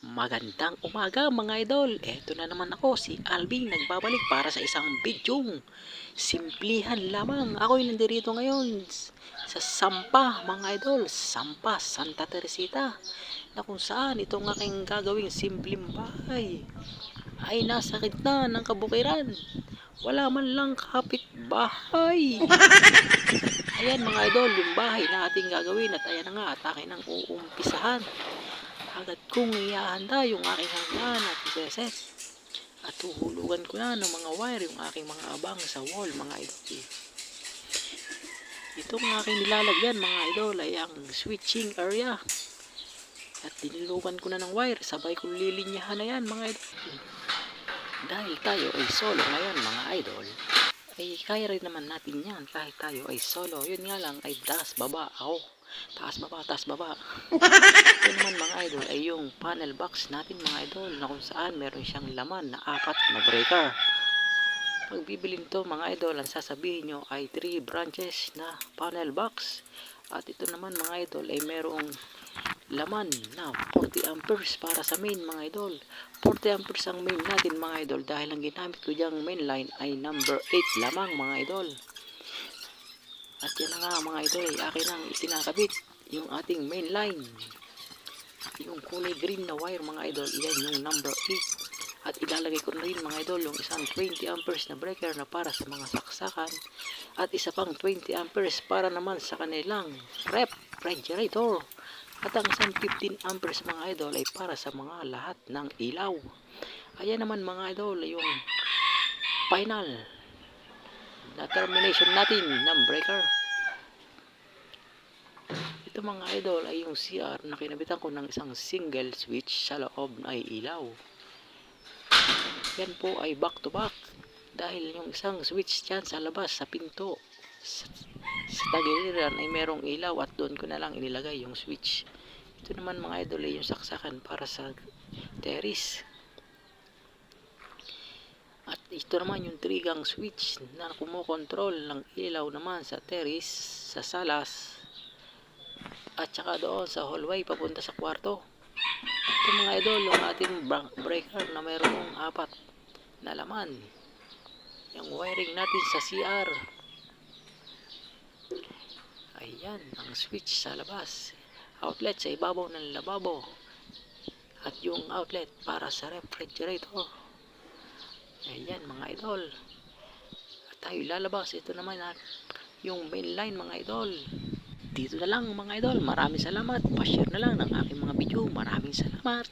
Magandang umaga mga idol. Eto na naman ako, si Alvin, nagbabalik para sa isang bidyong simplihan lamang. Ako'y nandirito ngayon sa Sampa mga idol, Sampa, Santa Teresita, na kung saan itong aking gagawing simpleng bahay ay nasa gitna ng kabukiran. Wala man lang kapitbahay. Ayan mga idol, yung bahay na ating gagawin at ayan na nga at akin ang uumpisahan. Agad kong ihahanda yung aking hanggan at iseset. At tuhulugan ko na ng mga wire yung aking mga abang sa wall mga idol. Itong aking nilalagyan mga idol ay ang switching area. At dinilugan ko na ng wire, sabay kong lilinyahan na yan mga idol. Dahil tayo ay solo ngayon mga idol, ay kaya rin naman natin yan kahit tayo ay solo. Yun nga lang ay taas baba ako. Taas baba. Ito naman mga idol ay yung panel box natin mga idol, na kung saan meron siyang laman na 4 na breaker. Pag bibilin to mga idol, ang sasabihin nyo ay 3 branches na panel box. At ito naman mga idol ay merong laman na 40 amperes para sa main mga idol. 40 amperes ang main natin mga idol, dahil ang ginamit ko dyang main line ay number 8 lamang mga idol. At yan na nga mga idol ay akin ang ikinakabit yung ating main line. Yung kulay green na wire mga idol, yan yung number 8. At ilalagay ko na rin mga idol yung isang 20 amperes na breaker na para sa mga saksakan. At isa pang 20 amperes para naman sa kanilang refrigerator. At ang isang 15 amperes mga idol ay para sa mga lahat ng ilaw. Ayan naman mga idol yung final na termination natin ng breaker. Ito mga idol ay yung CR na kinabitan ko ng isang single switch sa loob ay ilaw. Yan po ay back to back, dahil yung isang switch dyan sa labas sa pinto sa tagiliran ay merong ilaw, at doon ko na lang inilagay yung switch. Ito naman mga idol ay yung saksakan para sa terrace. At ito naman yung 3-gang switch na kumokontrol ng ilaw naman sa terrace, sa salas, at saka doon sa hallway papunta sa kwarto. Ito mga idol yung ating breaker na mayroong 4 na laman. Yung wiring natin sa CR. Ayan ang switch sa labas. Outlet sa ibabaw ng lababo. At yung outlet para sa refrigerator. Ayan mga idol. At tayo lalabas. Ito naman yung main line mga idol. Dito na lang mga idol. Maraming salamat. Pa-share na lang ng aking mga video. Maraming salamat.